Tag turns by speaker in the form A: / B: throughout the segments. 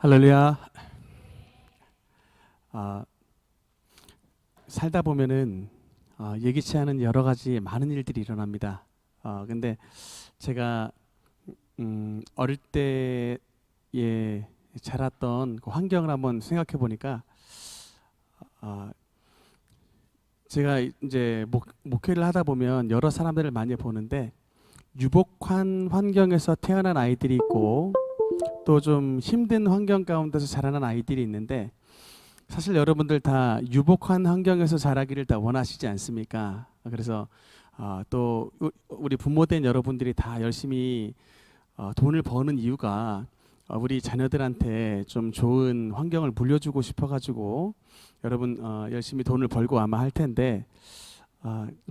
A: 할렐루야. 아, 살다 보면은 예기치 않은 여러 가지 많은 일들이 일어납니다. 근데 제가 어릴 때에 자랐던 그 환경을 한번 생각해 보니까 아, 제가 이제 목회를 하다 보면 여러 사람들을 많이 보는데 유복한 환경에서 태어난 아이들이 있고 또 좀 힘든 환경 가운데서 자라난 아이들이 있는데 사실 여러분들 다 유복한 환경에서 자라기를 다 원하시지 않습니까? 그래서 또 우리 부모된 여러분들이 다 열심히 돈을 버는 이유가 우리 자녀들한테 좀 좋은 환경을 물려주고 싶어가지고 여러분 열심히 돈을 벌고 아마 할 텐데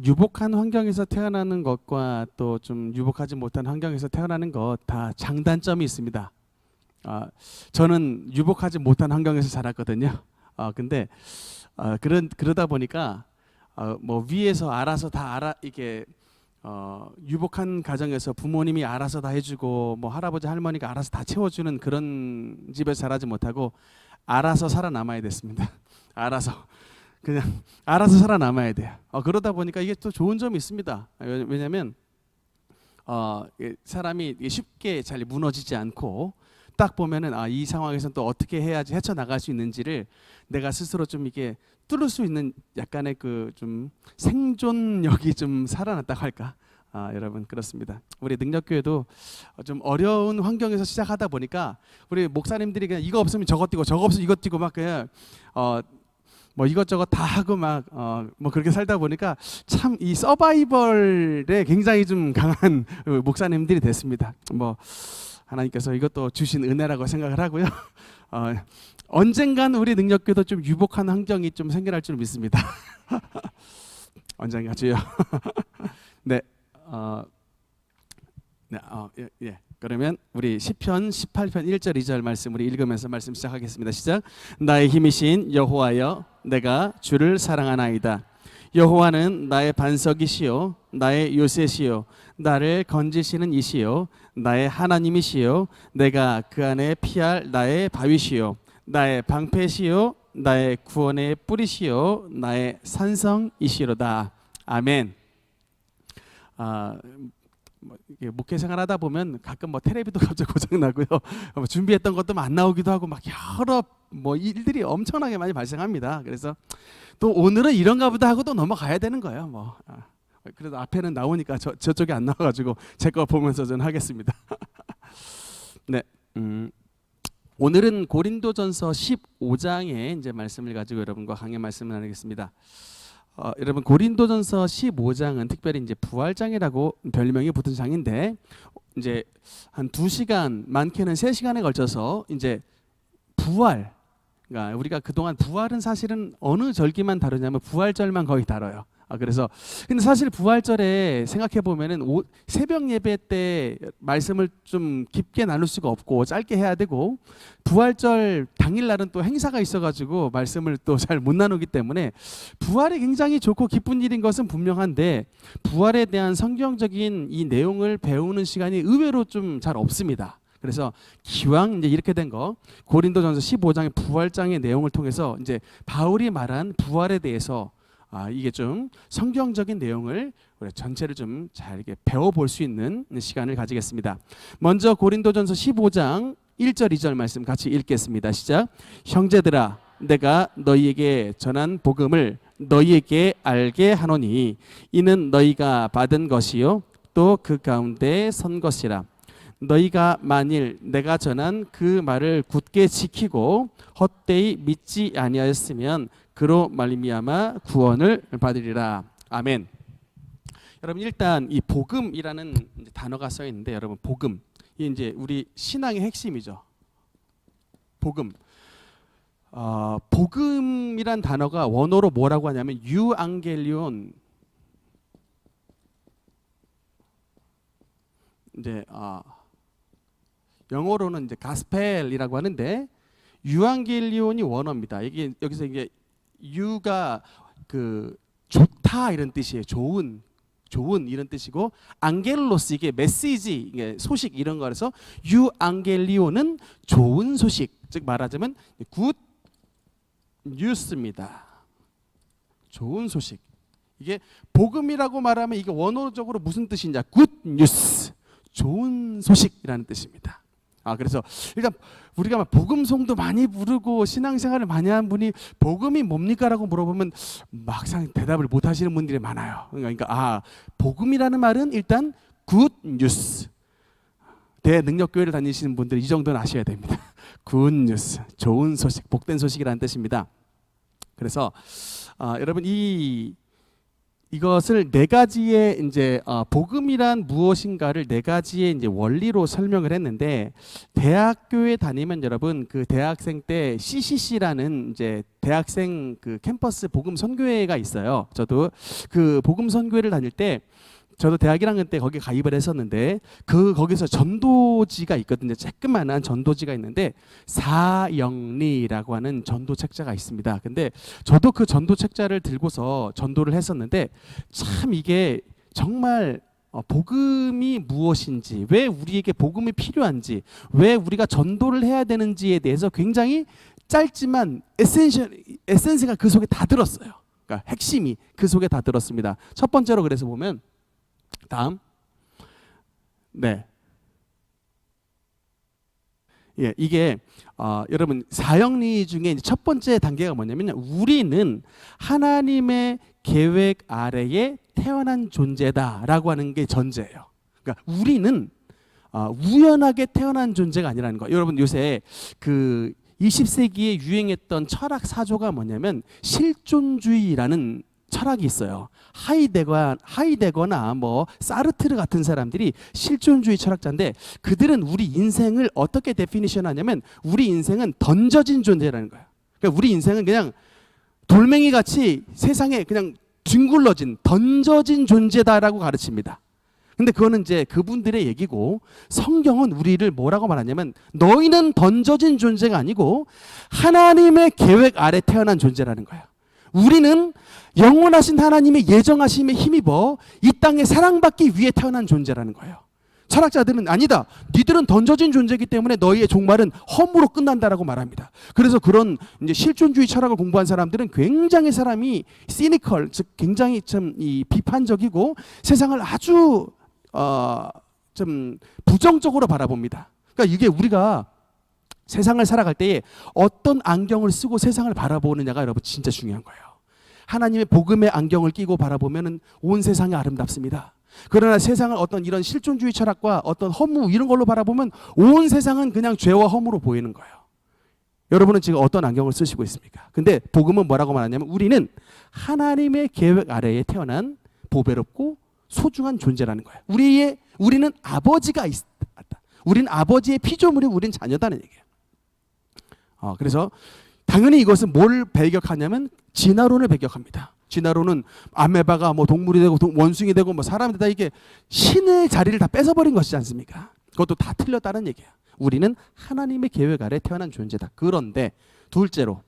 A: 유복한 환경에서 태어나는 것과 또 좀 유복하지 못한 환경에서 태어나는 것 다 장단점이 있습니다. 저는 유복하지 못한 환경에서 자랐거든요. 근데 그러다 보니까 뭐 위에서 알아서 다 이게 유복한 가정에서 부모님이 알아서 다 해주고 뭐 할아버지 할머니가 알아서 다 채워주는 그런 집에서 자라지 못하고 알아서 살아남아야 됐습니다. 알아서 그냥 알아서 살아남아야 돼요. 그러다 보니까 이게 또 좋은 점이 있습니다. 왜냐하면 사람이 쉽게 잘 무너지지 않고 딱 보면은 이 상황에서는 또 어떻게 해야지 헤쳐나갈 수 있는지를 내가 스스로 좀 이게 뚫을 수 있는 약간의 그 좀 생존력이 좀 살아났다고 할까? 여러분 그렇습니다. 우리 능력교회도 좀 어려운 환경에서 시작하다 보니까 우리 목사님들이 그냥 이거 없으면 저거 뛰고 저거 없으면 이거 뛰고 막 그냥 뭐 이것저것 다 하고 막 뭐 그렇게 살다 보니까 참 이 서바이벌에 굉장히 좀 강한 목사님들이 됐습니다. 뭐 하나님께서 이것도 주신 은혜라고 생각을 하고요. 언젠간 우리 능력교도 좀 유복한 환경이 좀 생겨날 줄 믿습니다. 언젠가 주요. 네, 네, 예. 그러면 우리 시편 18편 1절 2절 말씀 우리 읽으면서 말씀 시작하겠습니다. 시작. 나의 힘이신 여호와여, 내가 주를 사랑하나이다. 여호와는 나의 반석이시요 나의 요새시요 나를 건지시는 이시요 나의 하나님이시요 내가 그 안에 피할 나의 바위시요 나의 방패시요 나의 구원의 뿌리시요 나의 산성이시로다. 아멘. 목회 생활하다 보면 가끔 뭐 테레비도 갑자기 고장 나고요. 준비했던 것도 안 나오기도 하고 막 여러 뭐 일들이 엄청나게 많이 발생합니다. 그래서 또 오늘은 이런가 보다 하고 또 넘어가야 되는 거예요. 뭐 그래도 앞에는 나오니까 저쪽에 안 나와가지고 제 거 보면서 전 하겠습니다. 네, 오늘은 고린도전서 15장의 이제 말씀을 가지고 여러분과 강의 말씀을 나누겠습니다. 여러분 고린도전서 15장은 특별히 이제 부활장이라고 별명이 붙은 장인데 이제 한 2시간 많게는 3시간에 걸쳐서 이제 부활, 그러니까 우리가 그동안 부활은 사실은 어느 절기만 다루냐면 부활절만 거의 다뤄요. 그래서 근데 사실 부활절에 생각해 보면은 새벽 예배 때 말씀을 좀 깊게 나눌 수가 없고 짧게 해야 되고 부활절 당일날은 또 행사가 있어가지고 말씀을 또 잘 못 나누기 때문에 부활이 굉장히 좋고 기쁜 일인 것은 분명한데 부활에 대한 성경적인 이 내용을 배우는 시간이 의외로 좀 잘 없습니다. 그래서 기왕 이제 이렇게 된 거 고린도전서 15장의 부활장의 내용을 통해서 이제 바울이 말한 부활에 대해서 이게 좀 성경적인 내용을 우리 전체를 좀 잘 배워볼 수 있는 시간을 가지겠습니다. 먼저 고린도전서 15장 1절 2절 말씀 같이 읽겠습니다. 시작. 형제들아 내가 너희에게 전한 복음을 너희에게 알게 하노니 이는 너희가 받은 것이요 또 그 가운데 선 것이라. 너희가 만일 내가 전한 그 말을 굳게 지키고 헛되이 믿지 아니하였으면 그로 말미암아 구원을 받으리라. 아멘. 여러분 일단 이 복음이라는 단어가 써 있는데 여러분 복음 이 이제 우리 신앙의 핵심이죠. 복음. 복음이란 단어가 원어로 뭐라고 하냐면 유앙겔리온 이제 영어로는 이제 가스펠이라고 하는데 유앙겔리온이 원어입니다. 이게 여기서 이게 유가 그 좋다 이런 뜻이에요. 좋은 좋은 이런 뜻이고, 앙겔로스 이게 메시지, 이게 소식 이런 거라서 유앙겔리오는 좋은 소식, 즉 말하자면 굿 뉴스입니다. 좋은 소식. 이게 복음이라고 말하면 이게 원어적으로 무슨 뜻이냐? 굿 뉴스, 좋은 소식이라는 뜻입니다. 그래서 일단 우리가 막 복음송도 많이 부르고 신앙생활을 많이 한 분이 복음이 뭡니까라고 물어보면 막상 대답을 못 하시는 분들이 많아요. 그러니까 복음이라는 말은 일단 굿 뉴스. 대능력교회를 다니시는 분들 이 정도는 아셔야 됩니다. 굿 뉴스, 좋은 소식, 복된 소식이라는 뜻입니다. 그래서 여러분 이것을 네 가지의 이제 복음이란 무엇인가를 네 가지의 이제 원리로 설명을 했는데, 대학교에 다니면 여러분 그 대학생 때 CCC라는 이제 대학생 그 캠퍼스 복음 선교회가 있어요. 저도 그 복음 선교회를 다닐 때 저도 대학 1학년 때 거기 가입을 했었는데 거기서 전도지가 있거든요. 조그만한 전도지가 있는데 사영리라고 하는 전도 책자가 있습니다. 근데 저도 그 전도 책자를 들고서 전도를 했었는데 참 이게 정말 복음이 무엇인지, 왜 우리에게 복음이 필요한지, 왜 우리가 전도를 해야 되는지에 대해서 굉장히 짧지만 에센스가 그 속에 다 들었어요. 그러니까 핵심이 그 속에 다 들었습니다. 첫 번째로 그래서 보면 다음. 네. 예, 이게 여러분 사형리 중에 첫 번째 단계가 뭐냐면 우리는 하나님의 계획 아래에 태어난 존재다라고 하는 게 전제예요. 그러니까 우리는 우연하게 태어난 존재가 아니라는 거예요. 여러분 요새 그 20세기에 유행했던 철학 사조가 뭐냐면 실존주의라는 철학이 있어요. 하이데거나 뭐 사르트르 같은 사람들이 실존주의 철학자인데, 그들은 우리 인생을 어떻게 데피니션 하냐면 우리 인생은 던져진 존재라는 거예요. 그러니까 우리 인생은 그냥 돌멩이 같이 세상에 그냥 뒹굴러진 던져진 존재다라고 가르칩니다. 근데 그거는 이제 그분들의 얘기고, 성경은 우리를 뭐라고 말하냐면 너희는 던져진 존재가 아니고 하나님의 계획 아래 태어난 존재라는 거예요. 우리는 영원하신 하나님의 예정하심에 힘입어 이 땅에 사랑받기 위해 태어난 존재라는 거예요. 철학자들은 아니다, 니들은 던져진 존재이기 때문에 너희의 종말은 험으로 끝난다라고 말합니다. 그래서 그런 이제 실존주의 철학을 공부한 사람들은 굉장히 사람이 시니컬, 즉 굉장히 좀 이 비판적이고 세상을 아주 좀 부정적으로 바라봅니다. 그러니까 이게 우리가 세상을 살아갈 때에 어떤 안경을 쓰고 세상을 바라보느냐가 여러분 진짜 중요한 거예요. 하나님의 복음의 안경을 끼고 바라보면 온 세상이 아름답습니다. 그러나 세상을 어떤 이런 실존주의 철학과 어떤 허무 이런 걸로 바라보면 온 세상은 그냥 죄와 허무로 보이는 거예요. 여러분은 지금 어떤 안경을 쓰시고 있습니까? 근데 복음은 뭐라고 말하냐면 우리는 하나님의 계획 아래에 태어난 보배롭고 소중한 존재라는 거예요. 우리는 아버지가 있다. 우리는 아버지의 피조물이, 우리는 자녀다는 얘기예요. 그래서 당연히 이것은 뭘 배격하냐면 진화론을 배격합니다. 진화론은 아메바가 뭐 동물이 되고 원숭이 되고 뭐 사람이 되다, 이게 신의 자리를 다 뺏어버린 것이지 않습니까? 그것도 다 틀렸다는 얘기야. 우리는 하나님의 계획 아래 태어난 존재다. 그런데 둘째로,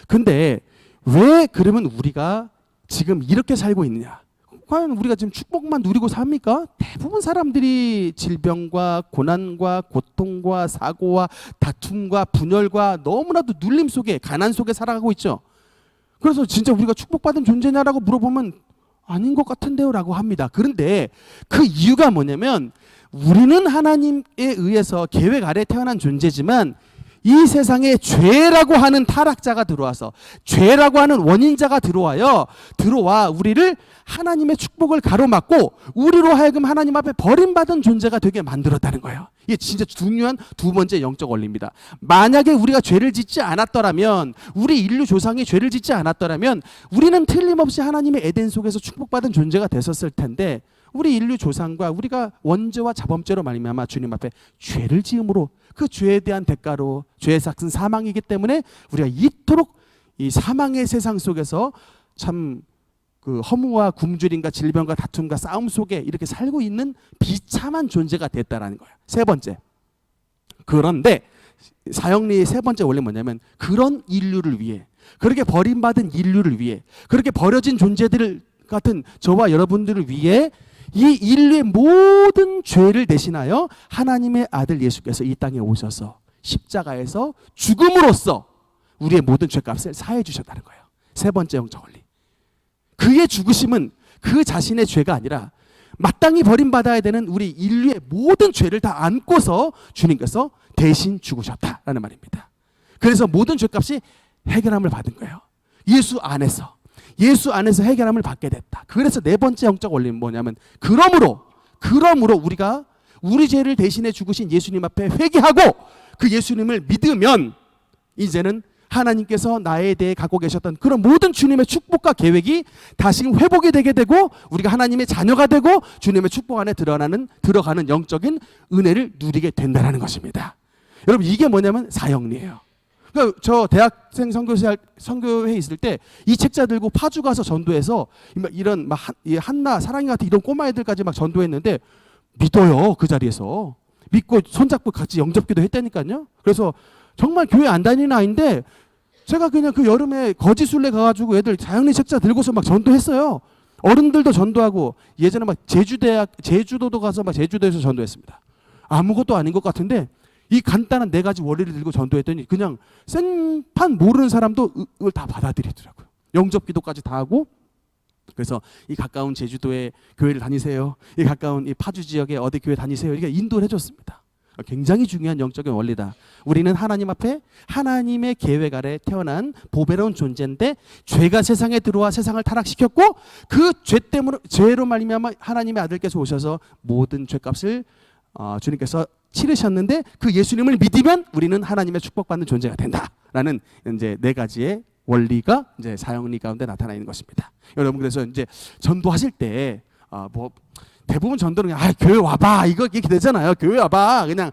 A: 근데 왜 그러면 우리가 지금 이렇게 살고 있느냐? 과연 우리가 지금 축복만 누리고 삽니까? 대부분 사람들이 질병과 고난과 고통과 사고와 다툼과 분열과 너무나도 눌림 속에, 가난 속에 살아가고 있죠. 그래서 진짜 우리가 축복받은 존재냐라고 물어보면 아닌 것 같은데요 라고 합니다. 그런데 그 이유가 뭐냐면 우리는 하나님에 의해서 계획 아래 태어난 존재지만 이 세상에 죄라고 하는 타락자가 들어와서, 죄라고 하는 원인자가 들어와 우리를 하나님의 축복을 가로막고 우리로 하여금 하나님 앞에 버림받은 존재가 되게 만들었다는 거예요. 이게 진짜 중요한 두 번째 영적 원리입니다. 만약에 우리가 죄를 짓지 않았더라면, 우리 인류 조상이 죄를 짓지 않았더라면 우리는 틀림없이 하나님의 에덴 속에서 축복받은 존재가 됐었을 텐데, 우리 인류 조상과 우리가 원죄와 자범죄로 말미암아 주님 앞에 죄를 지음으로 그 죄에 대한 대가로 죄의 삭은 사망이기 때문에 우리가 이토록 이 사망의 세상 속에서 참 그 허무와 굶주림과 질병과 다툼과 싸움 속에 이렇게 살고 있는 비참한 존재가 됐다라는 거예요. 세 번째. 그런데 사형리의 세 번째 원리 뭐냐면 그런 인류를 위해, 그렇게 버림받은 인류를 위해, 그렇게 버려진 존재들을 같은 저와 여러분들을 위해 이 인류의 모든 죄를 대신하여 하나님의 아들 예수께서 이 땅에 오셔서 십자가에서 죽음으로써 우리의 모든 죄값을 사해 주셨다는 거예요. 세 번째 영적 원리. 그의 죽으심은 그 자신의 죄가 아니라 마땅히 버림받아야 되는 우리 인류의 모든 죄를 다 안고서 주님께서 대신 죽으셨다라는 말입니다. 그래서 모든 죄값이 해결함을 받은 거예요. 예수 안에서 해결함을 받게 됐다. 그래서 네 번째 영적 원리는 뭐냐면 그러므로 우리가 우리 죄를 대신해 죽으신 예수님 앞에 회개하고 그 예수님을 믿으면 이제는 하나님께서 나에 대해 갖고 계셨던 그런 모든 주님의 축복과 계획이 다시금 회복이 되게 되고 우리가 하나님의 자녀가 되고 주님의 축복 안에 들어가는 영적인 은혜를 누리게 된다는 것입니다. 여러분 이게 뭐냐면 사형리예요. 그러니까 저 대학생 선교회 있을 때 이 책자 들고 파주 가서 전도해서 이런 한나 사랑이 같은 이런 꼬마 애들까지 막 전도했는데 믿어요. 그 자리에서 믿고 손잡고 같이 영접기도 했다니까요. 그래서 정말 교회 안 다니는 아이인데 제가 그냥 그 여름에 거지순례 가가지고 애들 자연리 책자 들고서 막 전도했어요. 어른들도 전도하고 예전에 막 제주도도 가서 막 제주도에서 전도했습니다. 아무것도 아닌 것 같은데 이 간단한 네 가지 원리를 들고 전도했더니 그냥 생판 모르는 사람도 이걸 다 받아들이더라고요. 영접기도까지 다 하고 그래서 이 가까운 제주도에 교회를 다니세요. 이 가까운 이 파주 지역에 어디 교회 다니세요. 이렇게 인도를 해줬습니다. 굉장히 중요한 영적인 원리다. 우리는 하나님 앞에 하나님의 계획 아래 태어난 보배로운 존재인데 죄가 세상에 들어와 세상을 타락시켰고 그 죄로 말미암아 하나님의 아들께서 오셔서 모든 죄값을 주님께서 치르셨는데 그 예수님을 믿으면 우리는 하나님의 축복받는 존재가 된다라는 이제 네 가지의 원리가 이제 사형리 가운데 나타나 있는 것입니다. 여러분 그래서 이제 전도하실 때 대부분 전도는 교회 와봐 이렇게 되잖아요. 교회 와봐 그냥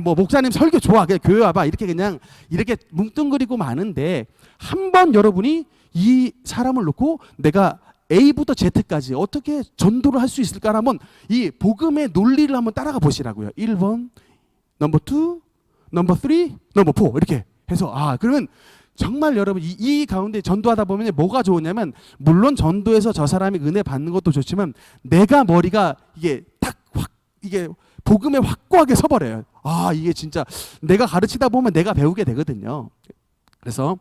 A: 목사님 설교 좋아 그냥 교회 와봐 이렇게 뭉뚱그리고 마는데 한번 여러분이 이 사람을 놓고 내가 A부터 Z까지 어떻게 전도를 할 수 있을까 한번 이 복음의 논리를 한번 따라가 보시라고요. 1번, 넘버 2, 넘버 3, 넘버 4 이렇게 해서 그러면 정말 여러분 이 가운데 전도하다 보면 뭐가 좋으냐면 물론 전도에서 저 사람이 은혜 받는 것도 좋지만 내가 머리가 이게 이게 복음에 확고하게 서버려요. 이게 진짜 내가 가르치다 보면 내가 배우게 되거든요. 그래서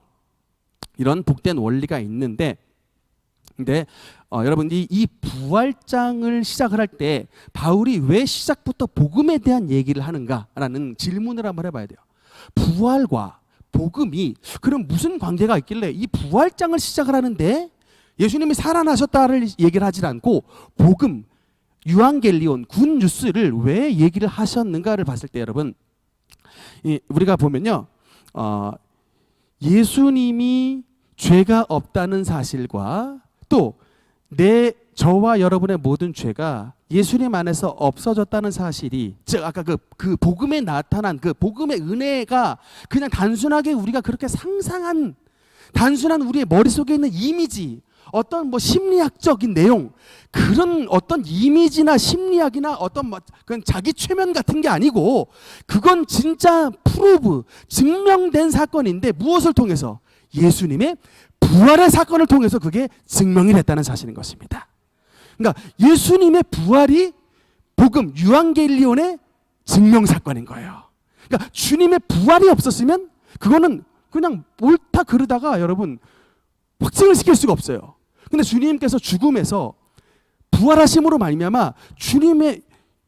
A: 이런 복된 원리가 있는데 근데 여러분이 이 부활장을 시작을 할 때 바울이 왜 시작부터 복음에 대한 얘기를 하는가라는 질문을 한번 해봐야 돼요. 부활과 복음이 그럼 무슨 관계가 있길래 이 부활장을 시작을 하는데 예수님이 살아나셨다를 얘기를 하지 않고 복음, 유앙겔리온, 굿뉴스를 왜 얘기를 하셨는가를 봤을 때 여러분 우리가 보면요 예수님이 죄가 없다는 사실과 또 저와 여러분의 모든 죄가 예수님 안에서 없어졌다는 사실이 즉 아까 그 복음에 나타난 그 복음의 은혜가 그냥 단순하게 우리가 그렇게 상상한 단순한 우리의 머릿속에 있는 이미지 어떤 심리학적인 내용 그런 어떤 이미지나 심리학이나 어떤 그런 자기 최면 같은 게 아니고 그건 진짜 증명된 사건인데 무엇을 통해서 예수님의 부활의 사건을 통해서 그게 증명이 됐다는 사실인 것입니다. 그러니까 예수님의 부활이 복음 유앙겔리온의 증명 사건인 거예요. 그러니까 주님의 부활이 없었으면 그거는 그냥 옳다 그르다가 여러분 확증을 시킬 수가 없어요. 근데 주님께서 죽음에서 부활하심으로 말미암아 주님의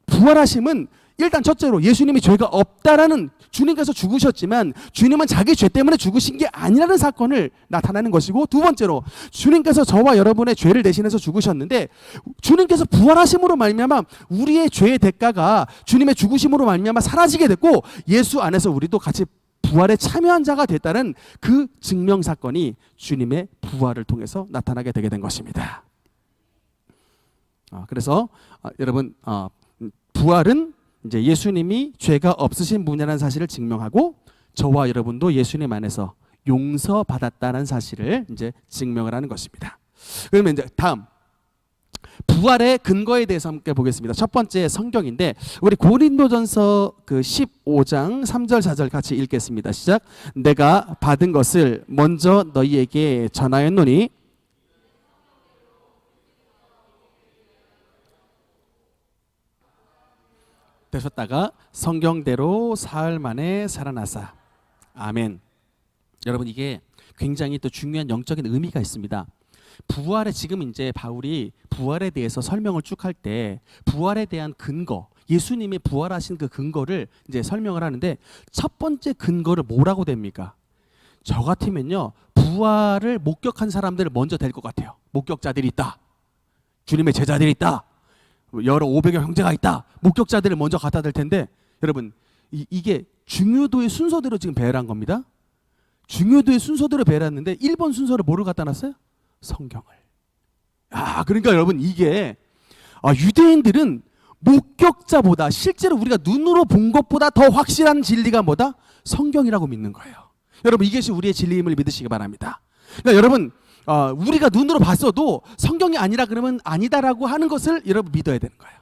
A: 부활하심은 일단 첫째로 예수님이 죄가 없다라는 주님께서 죽으셨지만 주님은 자기 죄 때문에 죽으신 게 아니라는 사건을 나타내는 것이고 두 번째로 주님께서 저와 여러분의 죄를 대신해서 죽으셨는데 주님께서 부활하심으로 말미암아 우리의 죄의 대가가 주님의 죽으심으로 말미암아 사라지게 됐고 예수 안에서 우리도 같이 부활에 참여한 자가 됐다는 그 증명 사건이 주님의 부활을 통해서 나타나게 되게 된 것입니다. 그래서 여러분 부활은 이제 예수님이 죄가 없으신 분이라는 사실을 증명하고 저와 여러분도 예수님 안에서 용서받았다는 사실을 이제 증명을 하는 것입니다. 그러면 이제 다음 부활의 근거에 대해서 함께 보겠습니다. 첫 번째 성경인데 우리 고린도전서 그 15장 3절 4절 같이 읽겠습니다. 시작. 내가 받은 것을 먼저 너희에게 전하였노니 되셨다가 성경대로 사흘 만에 살아나사. 아멘. 여러분, 이게 굉장히 또 중요한 영적인 의미가 있습니다. 부활에 지금 이제 바울이 부활에 대해서 설명을 쭉 할 때 부활에 대한 근거, 예수님이 부활하신 그 근거를 이제 설명을 하는데, 첫 번째 근거를 뭐라고 됩니까? 저 같으면요, 부활을 목격한 사람들을 먼저 될 것 같아요. 목격자들이 있다, 주님의 제자들이 있다, 여러 500여 형제가 있다, 목격자들을 먼저 갖다 댈 텐데, 여러분, 이게 중요도의 순서대로 지금 배열한 겁니다. 중요도의 순서대로 배열했는데 1번 순서를 뭐를 갖다 놨어요? 성경을. 그러니까 여러분, 이게 유대인들은 목격자보다, 실제로 우리가 눈으로 본 것보다 더 확실한 진리가 뭐다? 성경이라고 믿는 거예요. 여러분, 이것이 우리의 진리임을 믿으시기 바랍니다. 그러니까 여러분, 우리가 눈으로 봤어도 성경이 아니라 그러면 아니다라고 하는 것을 여러분 믿어야 되는 거예요.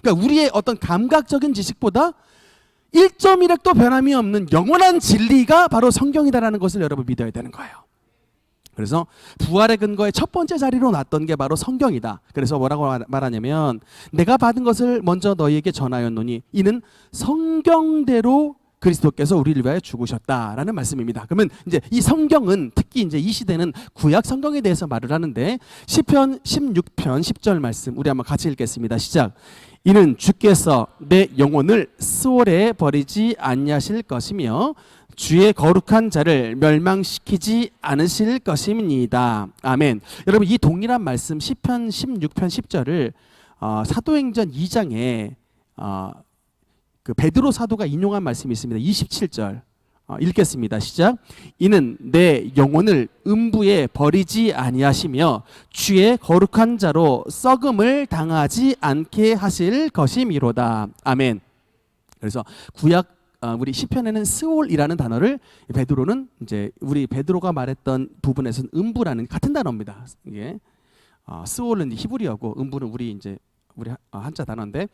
A: 그러니까 우리의 어떤 감각적인 지식보다 1.1획도 변함이 없는 영원한 진리가 바로 성경이다라는 것을 여러분 믿어야 되는 거예요. 그래서 부활의 근거의 첫 번째 자리로 놨던 게 바로 성경이다. 그래서 뭐라고 말하냐면, 내가 받은 것을 먼저 너희에게 전하였노니 이는 성경대로 그리스도께서 우리를 위하여 죽으셨다라는 말씀입니다. 그러면 이제 이 성경은, 특히 이제 이 시대는 구약 성경에 대해서 말을 하는데, 시편 16편 10절 말씀 우리 한번 같이 읽겠습니다. 시작. 이는 주께서 내 영혼을 스올에 버리지 아니하실 것이며 주의 거룩한 자를 멸망시키지 않으실 것입니다. 아멘. 여러분, 이 동일한 말씀 시편 16편 10절을 사도행전 2장에 그 베드로 사도가 인용한 말씀이 있습니다. 27절 읽겠습니다. 시작. 이는 내 영혼을 음부에 버리지 아니하시며 주의 거룩한 자로 썩음을 당하지 않게 하실 것이미로다. 아멘. 그래서 구약 우리 시편에는 스올이라는 단어를 베드로는 이제 우리 베드로가 말했던 부분에서는 음부라는 같은 단어입니다. 이게 스올은 히브리어고 음부는 우리 한자 단어인데,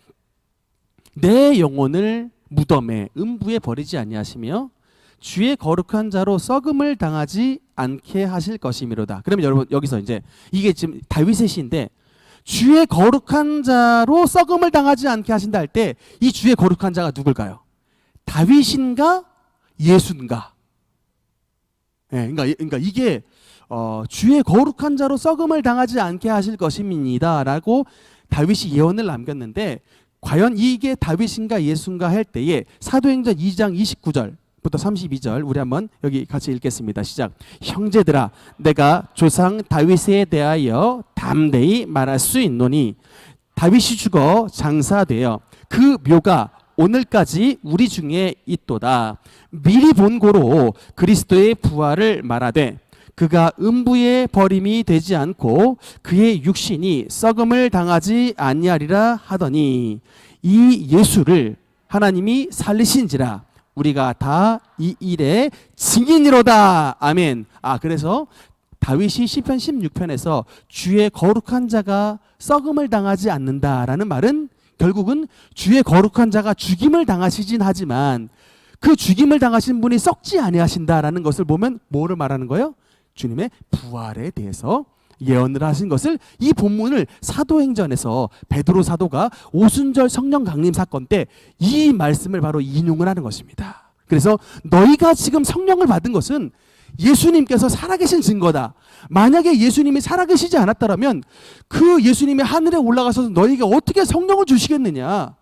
A: 내 영혼을 무덤에 음부에 버리지 아니하시며 주의 거룩한 자로 썩음을 당하지 않게 하실 것이미로다. 그러면 여러분, 여기서 이제 이게 지금 다윗의 시인데, 주의 거룩한 자로 썩음을 당하지 않게 하신다 할 때 이 주의 거룩한 자가 누굴까요? 다윗인가 예수인가? 그러니까 이게 주의 거룩한 자로 썩음을 당하지 않게 하실 것입니다라고 다윗이 예언을 남겼는데, 과연 이게 다윗인가 예수인가 할 때에 사도행전 2장 29절부터 32절 우리 한번 여기 같이 읽겠습니다. 시작. 형제들아, 내가 조상 다윗에 대하여 담대히 말할 수 있노니 다윗이 죽어 장사되어 그 묘가 오늘까지 우리 중에 있도다. 미리 본 고로 그리스도의 부활을 말하되 그가 음부에 버림이 되지 않고 그의 육신이 썩음을 당하지 아니하리라 하더니 이 예수를 하나님이 살리신지라 우리가 다 이 일의 증인이로다. 아멘. 그래서 다윗이 시편 16편에서 주의 거룩한 자가 썩음을 당하지 않는다라는 말은 결국은 주의 거룩한 자가 죽임을 당하시진 하지만 그 죽임을 당하신 분이 썩지 아니하신다라는 것을 보면 뭐를 말하는 거예요? 주님의 부활에 대해서 예언을 하신 것을, 이 본문을 사도행전에서 베드로 사도가 오순절 성령 강림 사건 때 이 말씀을 바로 인용을 하는 것입니다. 그래서 너희가 지금 성령을 받은 것은 예수님께서 살아계신 증거다. 만약에 예수님이 살아계시지 않았다면 그 예수님이 하늘에 올라가서 너희에게 어떻게 성령을 주시겠느냐.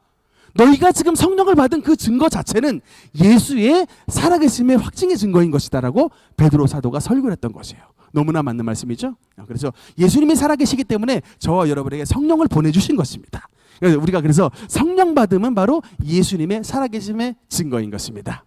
A: 너희가 지금 성령을 받은 그 증거 자체는 예수의 살아계심의 확증의 증거인 것이다라고 베드로 사도가 설교를 했던 것이에요. 너무나 맞는 말씀이죠. 그래서 예수님이 살아계시기 때문에 저와 여러분에게 성령을 보내주신 것입니다. 우리가 그래서 성령 받음은 바로 예수님의 살아계심의 증거인 것입니다.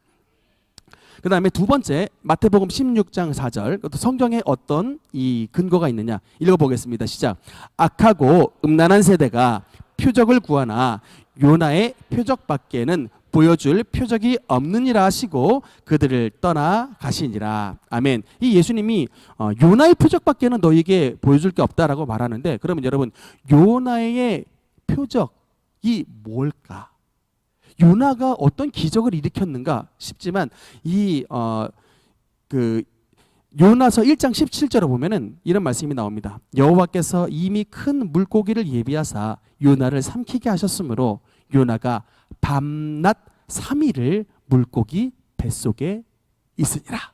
A: 그 다음에 두 번째, 마태복음 16장 4절, 그것도 성경에 어떤 이 근거가 있느냐 읽어보겠습니다. 시작. 악하고 음란한 세대가 표적을 구하나 요나의 표적밖에는 보여줄 표적이 없느니라 하시고 그들을 떠나 가시니라. 아멘. 이 예수님이 요나의 표적밖에는 너에게 보여줄 게 없다라고 말하는데, 그러면 여러분, 요나의 표적이 뭘까? 요나가 어떤 기적을 일으켰는가 싶지만 요나서 1장 17절에 보면은 이런 말씀이 나옵니다. 여호와께서 이미 큰 물고기를 예비하사 요나를 삼키게 하셨으므로 요나가 밤낮 3일을 물고기 뱃속에 있으니라.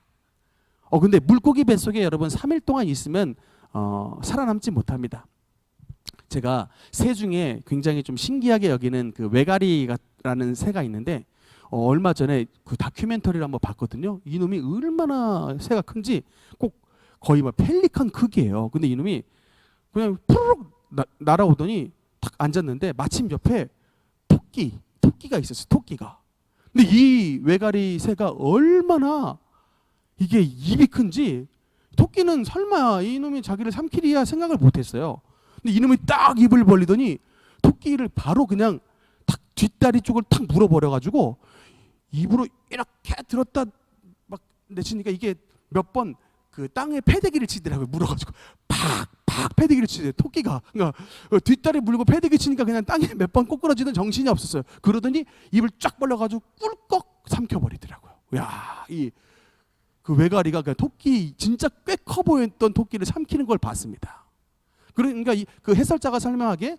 A: 근데 물고기 뱃속에 여러분 3일 동안 있으면 살아남지 못합니다. 제가 새 중에 굉장히 좀 신기하게 여기는 그 외가리라는 새가 있는데 얼마 전에 그 다큐멘터리를 한번 봤거든요. 이놈이 얼마나 새가 큰지 꼭 거의 막 펠리칸 크기예요. 근데 이놈이 그냥 푸르륵 날아오더니 딱 앉았는데 마침 옆에 토끼가 있었어요. 토끼가. 근데 이 외가리 새가 얼마나 이게 입이 큰지 토끼는 설마 이놈이 자기를 삼키리야 생각을 못했어요. 근데 이놈이 딱 입을 벌리더니 토끼를 바로 그냥 탁 뒷다리 쪽을 탁 물어버려가지고 입으로 이렇게 들었다 막 내치니까 이게 몇 번 그 땅에 패대기를 치더라고요. 물어가지고 팍팍 패대기를 치대요. 토끼가. 그러니까 뒷다리 물고 패대기 치니까 그냥 땅에 몇 번 꼬꾸라지던 정신이 없었어요. 그러더니 입을 쫙 벌려가지고 꿀꺽 삼켜버리더라고요. 야, 그 외가리가 그냥 토끼 진짜 꽤 커 보였던 토끼를 삼키는 걸 봤습니다. 그러니까 그 해설자가 설명하기에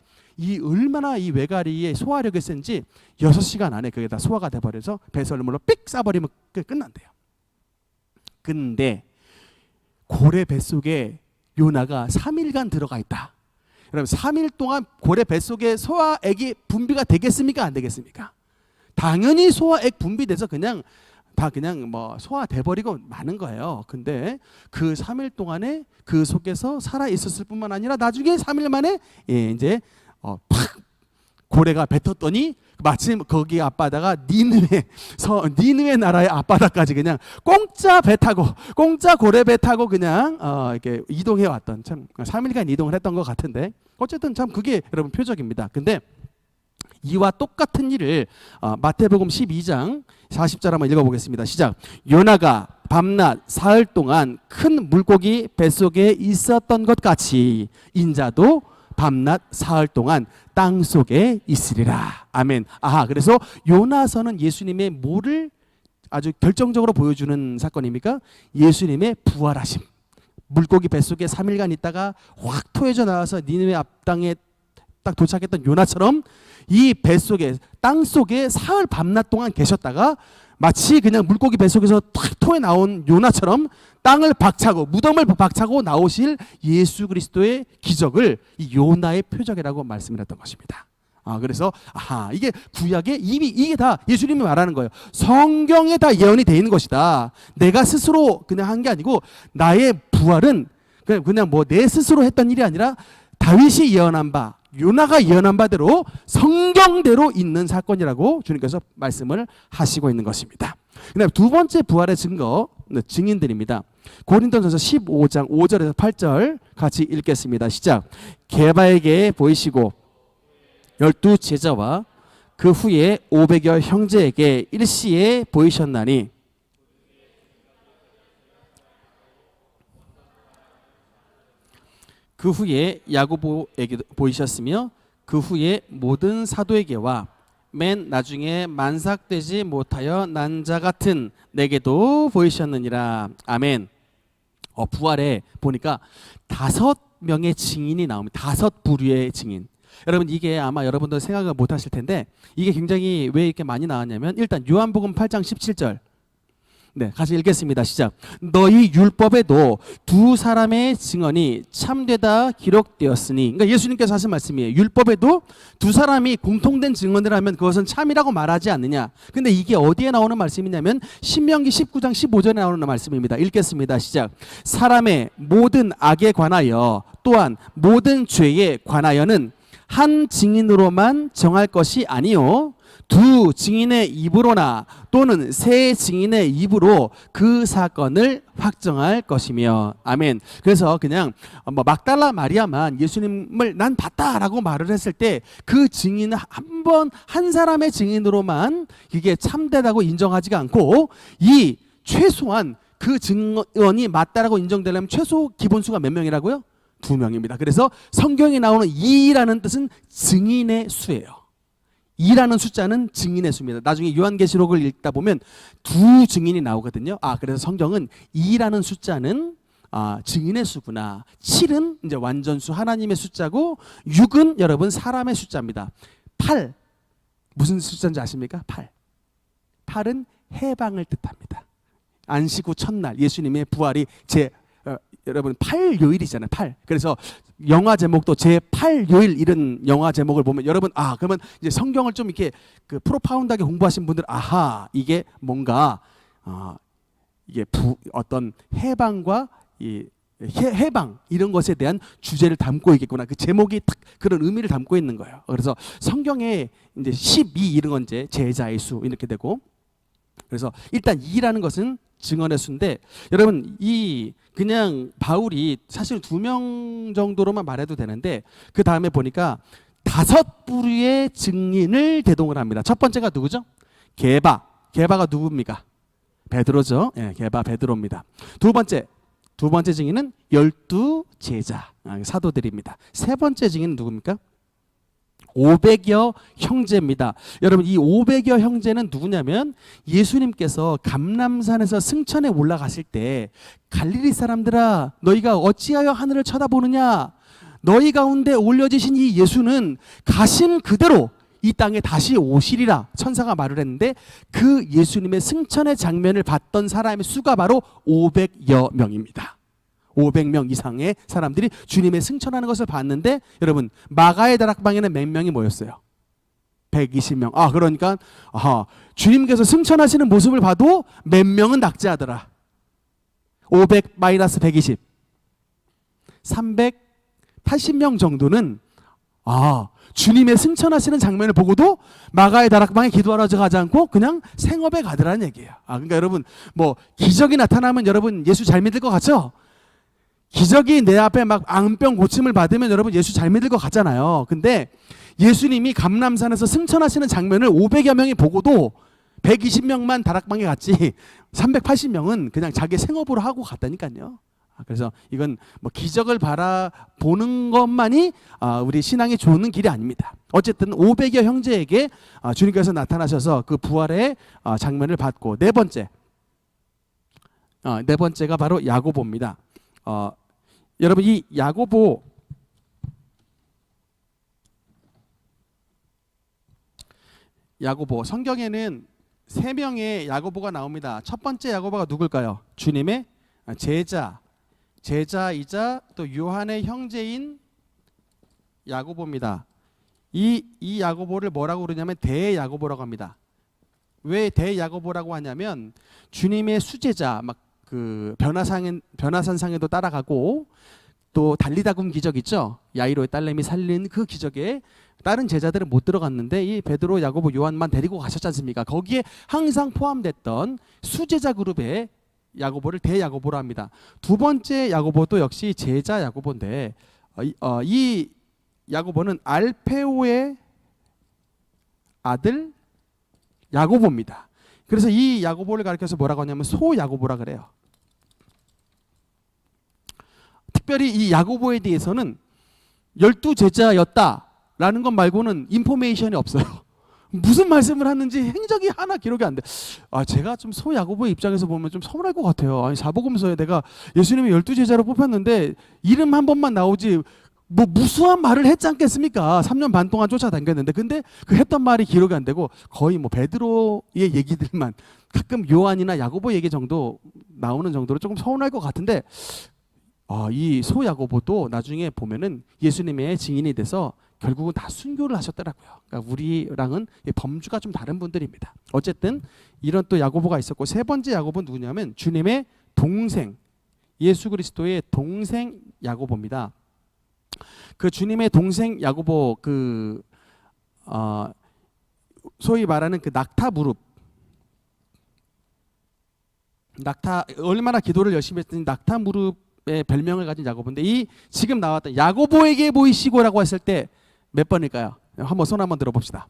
A: 얼마나 이 외가리의 소화력이 센지 6시간 안에 그게 다 소화가 돼버려서 배설물로 삑 싸버리면 끝난대요. 근데 고래 뱃속에 요나가 3일간 들어가 있다. 그럼 3일 동안 고래 뱃속에 소화액이 분비가 되겠습니까? 안 되겠습니까? 당연히 소화액 분비돼서 그냥 뭐 소화돼 버리고 마는 거예요. 근데 그 3일 동안에 그 속에서 살아 있었을 뿐만 아니라 나중에 3일 만에 이제 팍 고래가 뱉었더니 마침 거기 앞바다가 니느웨 나라의 앞바다까지 그냥 공짜 고래 배 타고 그냥 이렇게 이동해 왔던, 참 3일간 이동을 했던 것 같은데 어쨌든 참 그게 여러분 표적입니다. 근데 이와 똑같은 일을 마태복음 12장 40절 한번 읽어보겠습니다. 시작. 요나가 밤낮 사흘 동안 큰 물고기 뱃속에 있었던 것 같이 인자도 밤낮 사흘 동안 땅 속에 있으리라. 아멘. 그래서 요나서는 예수님의 뭐를 아주 결정적으로 보여주는 사건입니까? 예수님의 부활하심. 물고기 뱃속에 3일간 있다가 확 토해져 나와서 니느웨 앞땅에 딱 도착했던 요나처럼 이 뱃속에 땅 속에 사흘 밤낮 동안 계셨다가 마치 그냥 물고기 뱃속에서 탁 토해 나온 요나처럼 땅을 박차고 무덤을 박차고 나오실 예수 그리스도의 기적을 이 요나의 표적이라고 말씀을 했던 것입니다. 그래서 이게 구약에 이미 이게 다 예수님이 말하는 거예요. 성경에 다 예언이 되어 있는 것이다. 내가 스스로 그냥 한 게 아니고 나의 부활은 그냥 뭐 내 스스로 했던 일이 아니라 다윗이 예언한 바, 요나가 예언한 바대로 성경대로 있는 사건이라고 주님께서 말씀을 하시고 있는 것입니다. 그다음 두 번째 부활의 증인들입니다. 고린도전서 15장 5절에서 8절 같이 읽겠습니다. 시작. 게바에게 보이시고 12 제자와 그 후에 500여 형제에게 일시에 보이셨나니 그 후에 야고보에게 보이셨으며 그 후에 모든 사도에게와 맨 나중에 만삭되지 못하여 난 자 같은 내게도 보이셨느니라. 아멘. 부활에 보니까 5명의 증인이 나옵니다. 5부류의 증인. 여러분 이게 아마 여러분들 생각을 못 하실 텐데 이게 굉장히 왜 이렇게 많이 나왔냐면 일단 요한복음 8장 17절 네, 같이 읽겠습니다. 시작. 너희 율법에도 두 사람의 증언이 참되다 기록되었으니, 그러니까 예수님께서 하신 말씀이에요. 율법에도 두 사람이 공통된 증언을 하면 그것은 참이라고 말하지 않느냐. 근데 이게 어디에 나오는 말씀이냐면 신명기 19장 15절에 나오는 말씀입니다. 읽겠습니다. 시작. 사람의 모든 악에 관하여 또한 모든 죄에 관하여는 한 증인으로만 정할 것이 아니요 두 증인의 입으로나 또는 세 증인의 입으로 그 사건을 확정할 것이며. 아멘. 그래서 그냥 막달라 마리아만 예수님을 난 봤다라고 말을 했을 때 그 증인은 한 사람의 증인으로만 이게 참되다고 인정하지가 않고 이 최소한 그 증언이 맞다라고 인정되려면 최소 기본수가 몇 명이라고요? 2명입니다. 그래서 성경에 나오는 2라는 뜻은 증인의 수예요. 2라는 숫자는 증인의 수입니다. 나중에 요한계시록을 읽다 보면 두 증인이 나오거든요. 그래서 성경은 2라는 숫자는 증인의 수구나. 7은 이제 완전수 하나님의 숫자고 6은 여러분 사람의 숫자입니다. 8 무슨 숫자인지 아십니까? 8. 8은 해방을 뜻합니다. 안식 후 첫날 예수님의 부활이 여러분 8요일이잖아요. 8. 그래서 영화 제목도 제8요일 이런 영화 제목을 보면 여러분 그러면 이제 성경을 좀 이렇게 그 프로파운드하게 공부하신 분들 이게 뭔가 이게 어떤 해방과 이 해방 이런 것에 대한 주제를 담고 있겠구나. 그 제목이 딱 그런 의미를 담고 있는 거예요. 그래서 성경에 이제 12 이런 건 이제 제자의 수 이렇게 되고, 그래서 일단 2라는 것은 증언의 수인데 여러분 그냥 바울이 사실 2명 정도로만 말해도 되는데 그 다음에 보니까 5부류의 증인을 대동을 합니다. 첫 번째가 누구죠? 게바가 누굽니까? 베드로죠. 게바 베드로입니다. 두 번째 증인은 12제자 사도들입니다. 세 번째 증인은 누굽니까? 500여 형제입니다. 여러분 이 500여 형제는 누구냐면 예수님께서 감람산에서 승천에 올라가실 때 갈릴리 사람들아 너희가 어찌하여 하늘을 쳐다보느냐, 너희 가운데 올려지신 이 예수는 가신 그대로 이 땅에 다시 오시리라 천사가 말을 했는데 그 예수님의 승천의 장면을 봤던 사람의 수가 바로 500여 명입니다. 500명 이상의 사람들이 주님의 승천하는 것을 봤는데 여러분 마가의 다락방에는 몇 명이 모였어요? 120명. 그러니까 주님께서 승천하시는 모습을 봐도 몇 명은 낙제하더라. 500 마이너스 120 380명 정도는 주님의 승천하시는 장면을 보고도 마가의 다락방에 기도하러 가지 않고 그냥 생업에 가더라는 얘기예요. 그러니까 여러분 뭐 기적이 나타나면 여러분 예수 잘 믿을 것 같죠? 기적이 내 앞에 막 암병 고침을 받으면 여러분 예수 잘 믿을 것 같잖아요. 근데 예수님이 감람산에서 승천하시는 장면을 500여 명이 보고도 120명만 다락방에 갔지 380명은 그냥 자기 생업으로 하고 갔다니까요. 그래서 이건 뭐 기적을 바라보는 것만이 우리 신앙이 좋은 길이 아닙니다. 어쨌든 500여 형제에게 주님께서 나타나셔서 그 부활의 장면을 받고, 네 번째가 바로 야고보입니다. 여러분 이 야고보 성경에는 3명의 야고보가 나옵니다. 첫 번째 야고보가 누굴까요? 주님의 제자이자 또 요한의 형제인 야고보입니다. 이 야고보를 뭐라고 그러냐면 대야고보라고 합니다. 왜 대야고보라고 하냐면 주님의 수제자, 막 그 변화산상에도 따라가고 또 달리다굼 기적 있죠? 야이로의 딸내미 살린 그 기적에 다른 제자들은 못 들어갔는데 이 베드로, 야고보, 요한만 데리고 가셨지 않습니까? 거기에 항상 포함됐던 수제자 그룹의 야고보를 대야고보로 합니다. 두 번째 야고보도 역시 제자 야고보인데 이 야고보는 알페오의 아들 야고보입니다. 그래서 이 야고보를 가리켜서 뭐라고 하냐면 소야고보라 그래요. 특별히 이 야고보에 대해서는 12제자였다라는 것 말고는 인포메이션이 없어요. 무슨 말씀을 하는지 행적이 하나 기록이 안 돼. 제가 좀 소야고보의 입장에서 보면 좀 서운할 것 같아요. 아니 사복음서에 내가 예수님이 12제자로 뽑혔는데 이름 한 번만 나오지 뭐 무수한 말을 했지 않겠습니까? 3년 반 동안 쫓아다녔는데 근데 그 했던 말이 기록이 안 되고 거의 뭐 베드로의 얘기들만, 가끔 요한이나 야고보 얘기 정도 나오는 정도로 조금 서운할 것 같은데 이 소야고보도 나중에 보면은 예수님의 증인이 돼서 결국은 다 순교를 하셨더라고요. 그러니까 우리랑은 범주가 좀 다른 분들입니다. 어쨌든 이런 또 야고보가 있었고, 세 번째 야고보는 누구냐면 주님의 동생, 예수 그리스도의 동생 야고보입니다. 그 주님의 동생 야고보 소위 말하는 그 낙타 무릎, 얼마나 기도를 열심히 했더니 낙타 무릎의 별명을 가진 야고보인데, 이 지금 나왔던 야고보에게 보이시고라고 했을 때 몇 번일까요? 한번 손 한번 들어봅시다.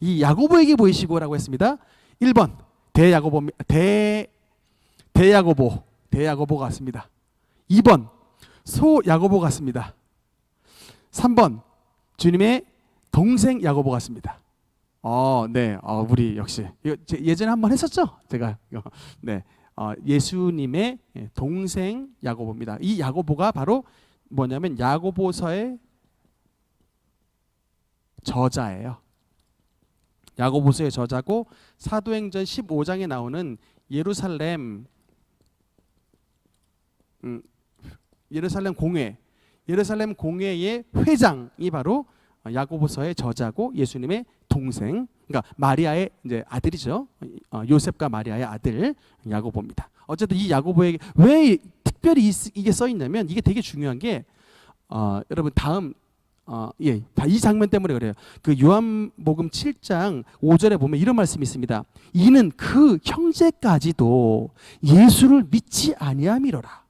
A: 이 야고보에게 보이시고라고 했습니다. 1번 대야고보 같습니다. 2번 소야고보 같습니다. 3번 주님의 동생 야고보 같습니다. 네. 우리 역시 예전에 한번 했었죠? 제가 네. 예수님의 동생 야고보입니다. 이 야고보가 바로 뭐냐면 야고보서의 저자예요. 야고보서의 저자고 사도행전 15장에 나오는 예루살렘 공회의 회장이 바로 야고보서의 저자고 예수님의 동생, 그러니까 마리아의 이제 아들이죠. 요셉과 마리아의 아들 야고보입니다. 어쨌든 이 야고보에게 왜 특별히 이게 써 있냐면 이게 되게 중요한 게 여러분 다음 이 장면 때문에 그래요. 그 요한복음 7장 5절에 보면 이런 말씀이 있습니다. 이는 그 형제까지도 예수를 믿지 아니함이로라.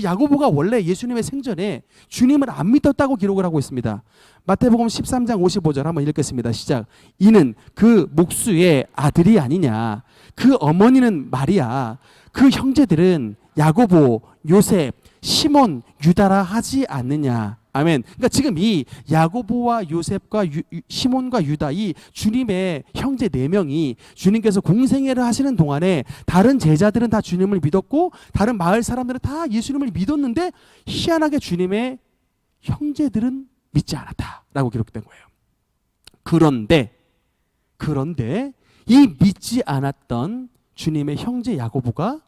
A: 야고보가 원래 예수님의 생전에 주님을 안 믿었다고 기록을 하고 있습니다. 마태복음 13장 55절 한번 읽겠습니다. 시작. 이는 그 목수의 아들이 아니냐. 그 어머니는 마리아. 그 형제들은 야고보, 요셉, 시몬, 유다라 하지 않느냐. 아멘. 그러니까 지금 이 야고보와 요셉과 시몬과 유다 이 주님의 형제 4명이 주님께서 공생애를 하시는 동안에 다른 제자들은 다 주님을 믿었고 다른 마을 사람들은 다 예수님을 믿었는데 희한하게 주님의 형제들은 믿지 않았다라고 기록된 거예요. 그런데 이 믿지 않았던 주님의 형제 야고보가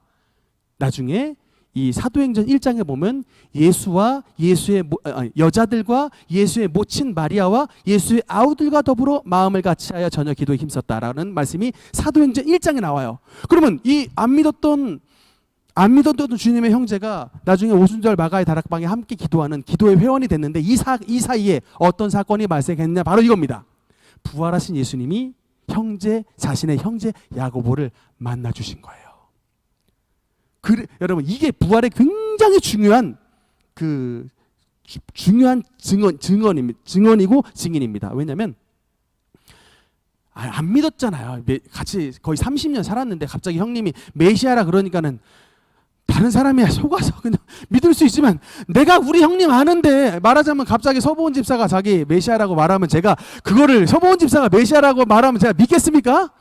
A: 나중에 이 사도행전 1장에 보면 예수와 예수의 여자들과 예수의 모친 마리아와 예수의 아우들과 더불어 마음을 같이하여 저녁 기도에 힘썼다라는 말씀이 사도행전 1장에 나와요. 그러면 이 안 믿었던 주님의 형제가 나중에 오순절 마가의 다락방에 함께 기도하는 기도의 회원이 됐는데 이 사이에 어떤 사건이 발생했냐 바로 이겁니다. 부활하신 예수님이 자신의 형제 야고보를 만나 주신 거예요. 여러분 이게 부활의 굉장히 중요한 증언이고 증인입니다. 왜냐하면 안 믿었잖아요. 같이 거의 30년 살았는데 갑자기 형님이 메시아라 그러니까는 다른 사람이 속아서 그냥 믿을 수 있지만 내가 우리 형님 아는데 말하자면 갑자기 서보은 집사가 자기 메시아라고 말하면 제가 그거를 서보은 집사가 메시아라고 말하면 제가 믿겠습니까?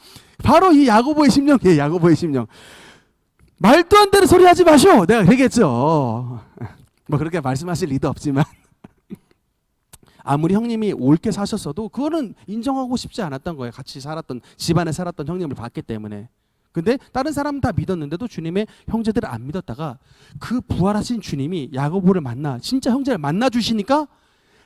A: 바로 이 야고보의 심령. 말도 안 되는 소리 하지 마시오. 내가 그러겠죠. 뭐 그렇게 말씀하실 리도 없지만 아무리 형님이 옳게 사셨어도 그거는 인정하고 싶지 않았던 거예요. 같이 살았던 집안에 살았던 형님을 봤기 때문에. 근데 다른 사람은 다 믿었는데도 주님의 형제들을 안 믿었다가 그 부활하신 주님이 야고보를 진짜 형제를 만나 주시니까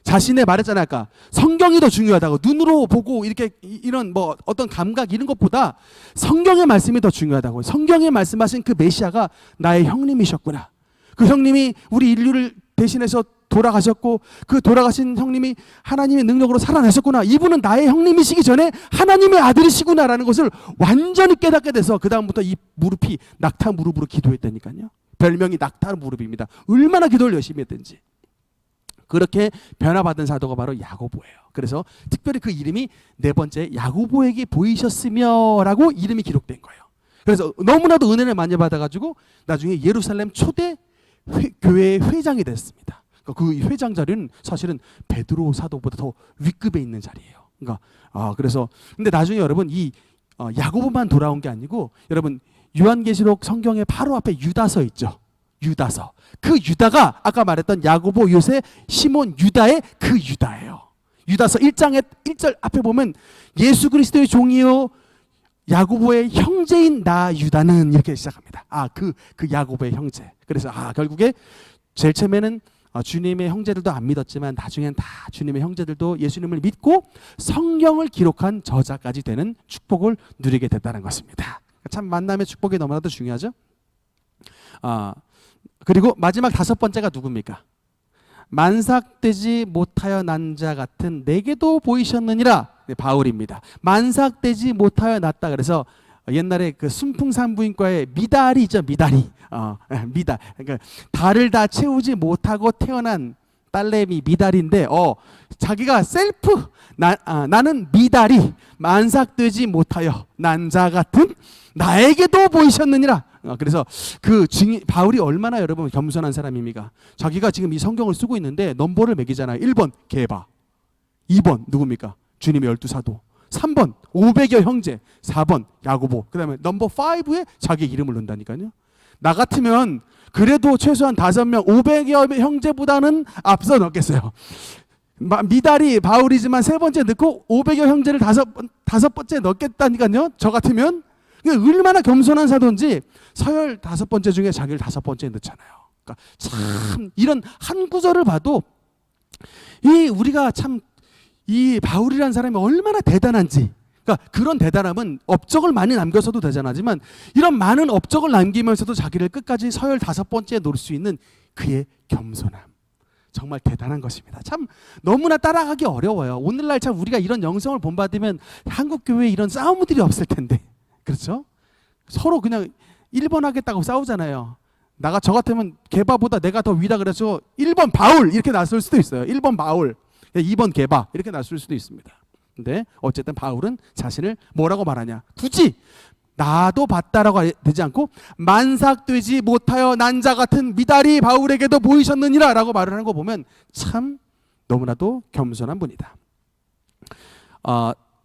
A: 자신의 말했잖아요. 아까 성경이 더 중요하다고. 눈으로 보고 이렇게 이런 뭐 어떤 감각 이런 것보다 성경의 말씀이 더 중요하다고. 성경에 말씀하신 그 메시아가 나의 형님이셨구나. 그 형님이 우리 인류를 대신해서 돌아가셨고 그 돌아가신 형님이 하나님의 능력으로 살아나셨구나. 이분은 나의 형님이시기 전에 하나님의 아들이시구나라는 것을 완전히 깨닫게 돼서 그 다음부터 이 무릎이 낙타 무릎으로 기도했다니까요. 별명이 낙타 무릎입니다. 얼마나 기도를 열심히 했든지. 그렇게 변화받은 사도가 바로 야고보예요. 그래서 특별히 그 이름이 4번째 야고보에게 보이셨으며라고 이름이 기록된 거예요. 그래서 너무나도 은혜를 많이 받아가지고 나중에 예루살렘 초대 교회의 회장이 됐습니다. 그 회장 자리는 사실은 베드로 사도보다 더 윗급에 있는 자리예요. 그래서 근데 나중에 여러분 이 야고보만 돌아온 게 아니고 여러분 요한계시록 성경의 바로 앞에 유다서 있죠. 유다서. 그 유다가 아까 말했던 야고보, 요셉, 시몬, 유다의 그 유다예요. 유다서 1장의 1절 앞에 보면 예수 그리스도의 종이요 야고보의 형제인 나 유다는 이렇게 시작합니다. 그 야고보의 형제. 그래서 결국에 제일 처음에는 주님의 형제들도 안 믿었지만 나중엔 다 주님의 형제들도 예수님을 믿고 성경을 기록한 저자까지 되는 축복을 누리게 됐다는 것입니다. 참 만남의 축복이 너무나도 중요하죠. 그리고 마지막 5번째가 누굽니까? 만삭되지 못하여 난 자 같은 내게도 보이셨느니라. 바울입니다. 만삭되지 못하여 났다. 그래서 옛날에 그 순풍산부인과의 미달이 있죠. 미달. 그러니까 달을 다 채우지 못하고 태어난 딸내미 미달인데 자기가 셀프 나는 미달이 만삭되지 못하여 난 자 같은 나에게도 보이셨느니라. 그래서 바울이 얼마나 여러분 겸손한 사람입니까? 자기가 지금 이 성경을 쓰고 있는데 넘버를 매기잖아요. 1번 게바, 2번 누굽니까? 주님의 12사도, 3번 500여 형제, 4번 야고보, 그 다음에 넘버 5에 자기 이름을 넣는다니까요. 나 같으면 그래도 최소한 5명 500여 형제보다는 앞서 넣겠어요. 미달이 바울이지만 세 번째 넣고 500여 형제를 다섯 번째 넣겠다니까요. 저 같으면 얼마나 겸손한 사도인지 서열 다섯 번째 중에 자기를 다섯 번째에 넣잖아요. 그러니까 참 이런 한 구절을 봐도 우리가 참 이 바울이라는 사람이 얼마나 대단한지, 그러니까 그런 대단함은 업적을 많이 남겨서도 대단하지만 이런 많은 업적을 남기면서도 자기를 끝까지 서열 다섯 번째에 놓을 수 있는 그의 겸손함, 정말 대단한 것입니다. 참 너무나 따라가기 어려워요. 오늘날 참 우리가 이런 영성을 본받으면 한국 교회에 이런 싸움들이 없을 텐데, 그렇죠? 서로 그냥 1번 하겠다고 싸우잖아요. 저 같으면 개바보다 내가 더 위다 그래서 1번 바울 이렇게 나설 수도 있어요. 1번 바울, 2번 개바 이렇게 나설 수도 있습니다. 근데 어쨌든 바울은 자신을 뭐라고 말하냐? 굳이 나도 봤다라고 되지 않고 만삭되지 못하여 난자 같은 미달이 바울에게도 보이셨느니라 라고 말을 하는 거 보면 참 너무나도 겸손한 분이다.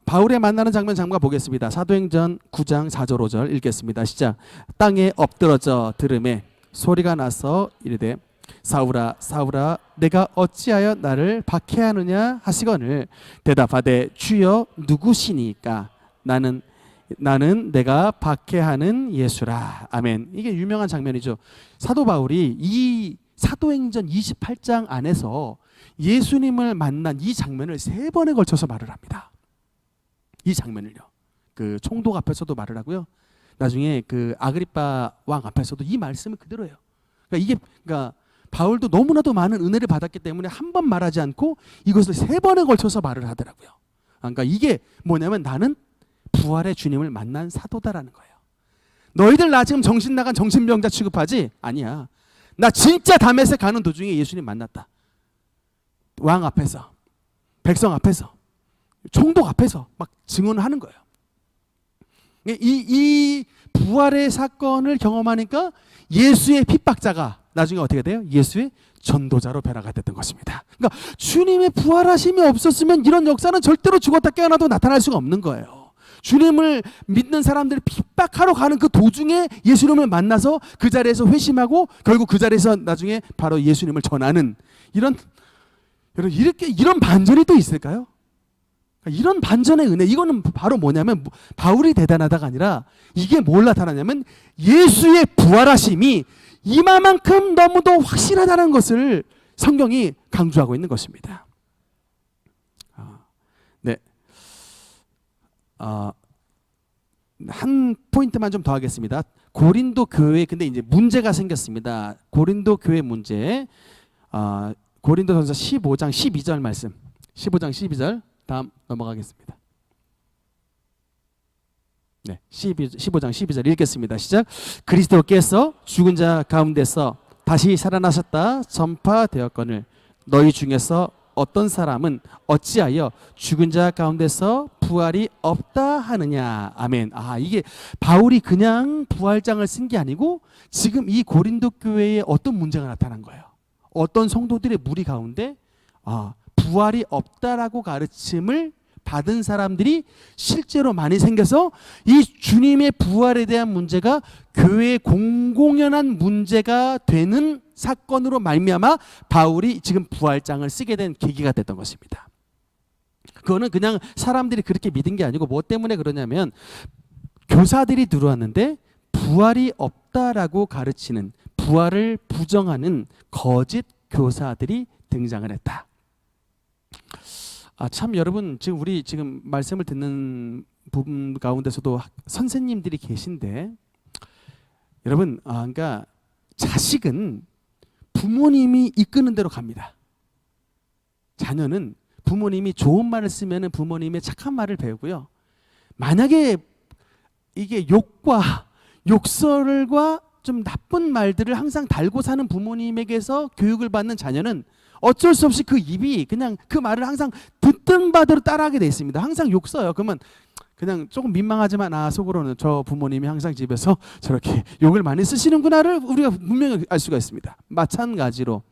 A: 바울의 만나는 장면 잠깐 보겠습니다. 사도행전 9장 4절 5절 읽겠습니다. 시작. 땅에 엎드러져 들음에 소리가 나서 이르되 사울아 사울아 내가 어찌하여 나를 박해하느냐 하시거늘 대답하되 주여 누구시니까 나는 내가 박해하는 예수라. 아멘. 이게 유명한 장면이죠. 사도 바울이 이 사도행전 28장 안에서 예수님을 만난 이 장면을 3번에 걸쳐서 말을 합니다. 이 장면을요. 그 총독 앞에서도 말을 하고요. 나중에 그 아그리빠 왕 앞에서도 이 말씀을 그대로 해요. 그러니까 바울도 너무나도 많은 은혜를 받았기 때문에 한 번 말하지 않고 이것을 3번에 걸쳐서 말을 하더라고요. 그러니까 이게 뭐냐면 나는 부활의 주님을 만난 사도다라는 거예요. 너희들 나 지금 정신 나간 정신병자 취급하지? 아니야. 나 진짜 다메섹 가는 도중에 예수님 만났다. 왕 앞에서, 백성 앞에서, 총독 앞에서 막 증언하는 거예요. 이 부활의 사건을 경험하니까 예수의 핍박자가 나중에 어떻게 돼요? 예수의 전도자로 변화가 됐던 것입니다. 그러니까 주님의 부활하심이 없었으면 이런 역사는 절대로 죽었다 깨어나도 나타날 수가 없는 거예요. 주님을 믿는 사람들을 핍박하러 가는 그 도중에 예수님을 만나서 그 자리에서 회심하고 결국 그 자리에서 나중에 바로 예수님을 전하는 이런 반전이 또 있을까요? 이런 반전의 은혜, 이거는 바로 뭐냐면 바울이 대단하다가 아니라 이게 뭘 나타나냐면 예수의 부활하심이 이마만큼 너무도 확실하다는 것을 성경이 강조하고 있는 것입니다. 네. 한 포인트만 좀 더 하겠습니다. 고린도 교회 근데 이제 문제가 생겼습니다. 고린도 교회 문제. 고린도전서 15장 12절 말씀. 15장 12절 다음 넘어가겠습니다. 네, 15장 12절 읽겠습니다. 시작. 그리스도께서 죽은 자 가운데서 다시 살아나셨다 전파되었거늘 너희 중에서 어떤 사람은 어찌하여 죽은 자 가운데서 부활이 없다 하느냐. 아멘. 이게 바울이 그냥 부활장을 쓴 게 아니고 지금 이 고린도 교회에 어떤 문제가 나타난 거예요. 어떤 성도들의 무리 가운데 부활이 없다라고 가르침을 받은 사람들이 실제로 많이 생겨서 이 주님의 부활에 대한 문제가 교회의 공공연한 문제가 되는 사건으로 말미암아 바울이 지금 부활장을 쓰게 된 계기가 됐던 것입니다. 그거는 그냥 사람들이 그렇게 믿은 게 아니고 뭐 때문에 그러냐면 교사들이 들어왔는데 부활이 없다라고 가르치는, 부활을 부정하는 거짓 교사들이 등장을 했다. 참 여러분, 지금 우리 지금 말씀을 듣는 부분 가운데서도 선생님들이 계신데 여러분, 그러니까 자식은 부모님이 이끄는 대로 갑니다. 자녀는 부모님이 좋은 말을 쓰면 부모님의 착한 말을 배우고요. 만약에 이게 욕설과 좀 나쁜 말들을 항상 달고 사는 부모님에게서 교육을 받는 자녀는 어쩔 수 없이 그 입이 그냥 그 말을 항상 듣던 바대로 따라하게 돼 있습니다. 항상 욕 써요. 그러면 그냥 조금 민망하지만 속으로는 저 부모님이 항상 집에서 저렇게 욕을 많이 쓰시는구나를 우리가 분명히 알 수가 있습니다. 마찬가지로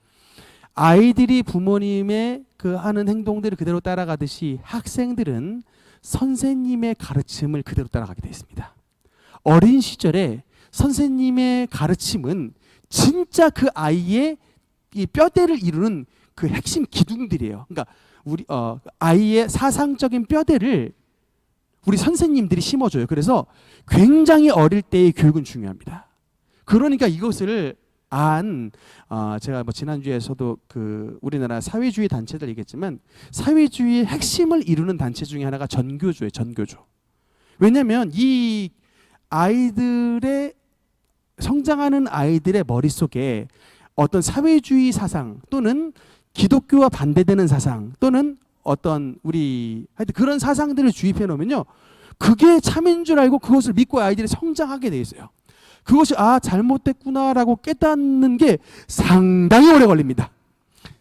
A: 아이들이 부모님의 그 하는 행동들을 그대로 따라가듯이 학생들은 선생님의 가르침을 그대로 따라가게 돼 있습니다. 어린 시절에 선생님의 가르침은 진짜 그 아이의 이 뼈대를 이루는 그 핵심 기둥들이에요. 그러니까 우리 아이의 사상적인 뼈대를 우리 선생님들이 심어줘요. 그래서 굉장히 어릴 때의 교육은 중요합니다. 그러니까 이것을 제가 뭐 지난주에서도 그 우리나라 사회주의 단체들 얘기했지만 사회주의의 핵심을 이루는 단체 중에 하나가 전교조예요. 전교조. 왜냐하면 이 아이들의 성장하는 아이들의 머릿속에 어떤 사회주의 사상 또는 기독교와 반대되는 사상 또는 어떤 하여튼 그런 사상들을 주입해 놓으면요, 그게 참인 줄 알고 그것을 믿고 아이들이 성장하게 돼 있어요. 그것이 잘못됐구나라고 깨닫는 게 상당히 오래 걸립니다.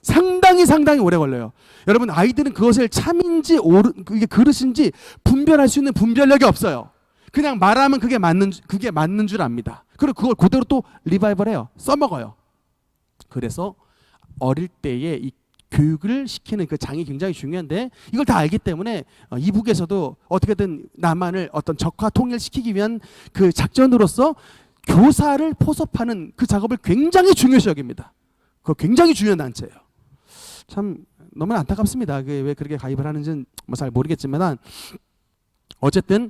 A: 상당히 오래 걸려요. 여러분, 아이들은 그것을 참인지 그게 그릇인지 분별할 수 있는 분별력이 없어요. 그냥 말하면 그게 맞는 줄 압니다. 그리고 그걸 그대로 또 리바이벌해요. 써먹어요. 그래서 어릴 때에 이 교육을 시키는 그 장이 굉장히 중요한데, 이걸 다 알기 때문에 이북에서도 어떻게든 남한을 어떤 적화 통일시키기 위한 그 작전으로서 교사를 포섭하는 그 작업을 굉장히 중요시 여깁니다. 그거 굉장히 중요한 단체예요. 참 너무나 안타깝습니다. 그게 왜 그렇게 가입을 하는지는 뭐 잘 모르겠지만, 어쨌든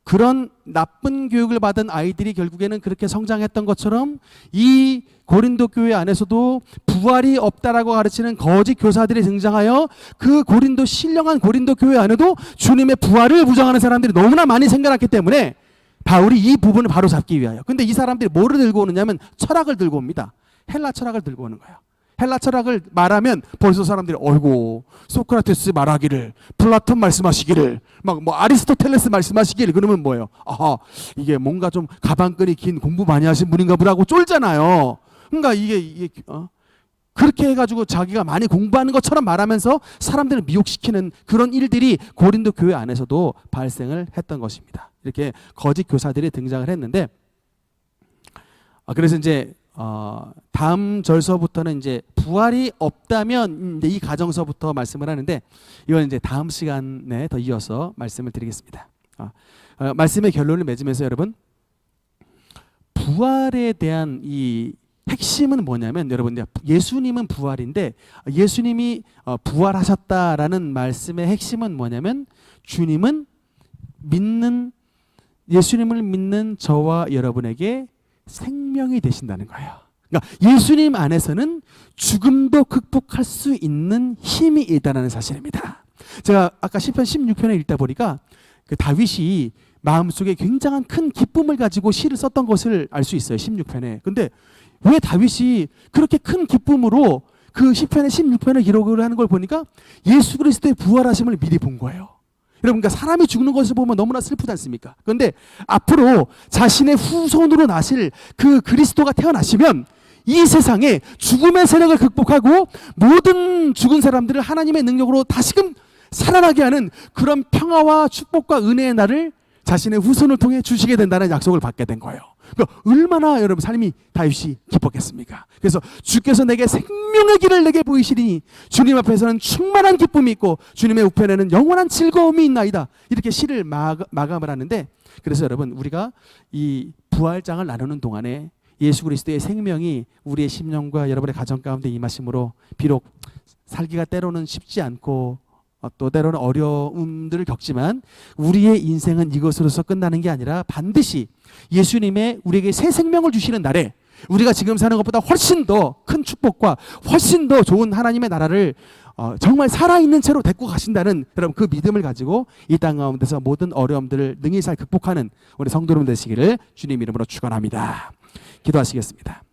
A: 그런 나쁜 교육을 받은 아이들이 결국에는 그렇게 성장했던 것처럼 이 고린도 교회 안에서도 부활이 없다라고 가르치는 거짓 교사들이 등장하여 그 신령한 고린도 교회 안에도 주님의 부활을 부정하는 사람들이 너무나 많이 생겨났기 때문에 바울이 이 부분을 바로 잡기 위하여. 근데 이 사람들이 뭐를 들고 오느냐면 철학을 들고 옵니다. 헬라 철학을 들고 오는 거예요. 헬라 철학을 말하면 벌써 사람들이 어이구, 소크라테스 말하기를, 플라톤 말씀하시기를, 막 뭐 아리스토텔레스 말씀하시기를, 그러면 뭐예요? 이게 뭔가 좀 가방끈이 긴 공부 많이 하신 분인가 보라고 쫄잖아요. 그러니까 이게 그렇게 해가지고 자기가 많이 공부하는 것처럼 말하면서 사람들을 미혹시키는 그런 일들이 고린도 교회 안에서도 발생을 했던 것입니다. 이렇게 거짓 교사들이 등장을 했는데, 그래서 이제 다음 절서부터는 이제 부활이 없다면 이제 이 가정서부터 말씀을 하는데, 이건 이제 다음 시간에 더 이어서 말씀을 드리겠습니다. 말씀의 결론을 맺으면서 여러분, 부활에 대한 이 핵심은 뭐냐면, 여러분, 예수님은 부활인데 예수님이 부활하셨다라는 말씀의 핵심은 뭐냐면, 예수님을 믿는 저와 여러분에게 생명이 되신다는 거예요. 그러니까 예수님 안에서는 죽음도 극복할 수 있는 힘이 있다는 사실입니다. 제가 아까 시편 16편을 읽다 보니까 그 다윗이 마음속에 굉장한 큰 기쁨을 가지고 시를 썼던 것을 알 수 있어요. 16편에. 근데 왜 다윗이 그렇게 큰 기쁨으로 그 시편의 16편을 기록을 하는 걸 보니까 예수 그리스도의 부활하심을 미리 본 거예요. 여러분, 그러니까 사람이 죽는 것을 보면 너무나 슬프지 않습니까? 그런데 앞으로 자신의 후손으로 나실 그 그리스도가 태어나시면 이 세상에 죽음의 세력을 극복하고 모든 죽은 사람들을 하나님의 능력으로 다시금 살아나게 하는 그런 평화와 축복과 은혜의 날을 자신의 후손을 통해 주시게 된다는 약속을 받게 된 거예요. 그러니까 얼마나 여러분 삶이 다윗이 기뻤겠습니까? 그래서 주께서 내게 생명의 길을 내게 보이시리니 주님 앞에서는 충만한 기쁨이 있고 주님의 우편에는 영원한 즐거움이 있나이다. 이렇게 시를 마감을 하는데, 그래서 여러분, 우리가 이 부활장을 나누는 동안에 예수 그리스도의 생명이 우리의 심령과 여러분의 가정 가운데 임하심으로 비록 살기가 때로는 쉽지 않고 또 때로는 어려움들을 겪지만 우리의 인생은 이것으로서 끝나는 게 아니라 반드시 예수님의 우리에게 새 생명을 주시는 날에 우리가 지금 사는 것보다 훨씬 더 큰 축복과 훨씬 더 좋은 하나님의 나라를 정말 살아있는 채로 데리고 가신다는 여러분 그 믿음을 가지고 이 땅 가운데서 모든 어려움들을 능히 잘 극복하는 우리 성도 여러분 되시기를 주님 이름으로 축원합니다. 기도하시겠습니다.